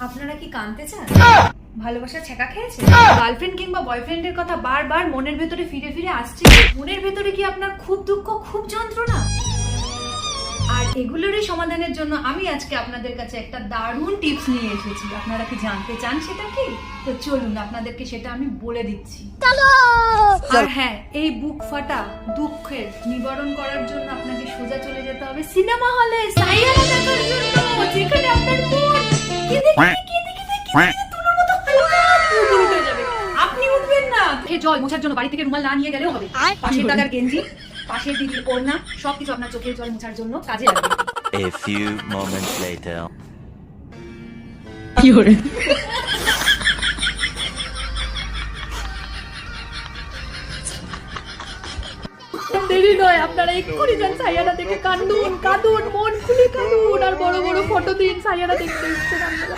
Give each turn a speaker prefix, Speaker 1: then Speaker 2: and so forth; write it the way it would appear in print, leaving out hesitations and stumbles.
Speaker 1: আপনারা কি কাঁদতে চান? ভালোবাসা ছেঁকা খেয়েছে? গার্লফ্রেন্ড কিংবা বয়ফ্রেন্ডের কথা বারবার মনের ভেতরে ফিরে ফিরে আসছে? মনের ভেতরে কি আপনার খুব দুঃখ, খুব যন্ত্রণা? আর এগুলোরই সমাধানের জন্য আমি আজকে আপনাদের কাছে একটা দারুণ টিপস নিয়ে এসেছি। আপনারা কি জানতে চান সেটা কি? তো চলুন আপনাদেরকে সেটা আমি বলে দিচ্ছি। আর হ্যাঁ, এই বুক ফাটা দুঃখের নিবারণ করার জন্য আপনাকে সোজা চলে যেতে হবে সিনেমা হলে সাইয়ারা দেখার জন্য, যেখানে আপনার মন তুলোর মতো হালকা উঠে যাবে। আপনি উঠবেন না, জল মোছার জন্য বাড়ি থেকে রুমাল না নিয়ে গেলেও হবে। পাশের দাদার গেঞ্জি, পাশের দিদির ওড়না, সবকিছু আপনার চোখের জল মোছার জন্য কাজে লাগবে।
Speaker 2: A few moments later.
Speaker 1: দেরি নয়, আপনারা এক্ষুনি যান সাইয়ারা দেখে কাঁদুন, কাঁদুন, মন খুলে কাঁদুন, আর বড় বড় ফটো দিন সাইয়ারা দেখতে ইচ্ছে আপনারা।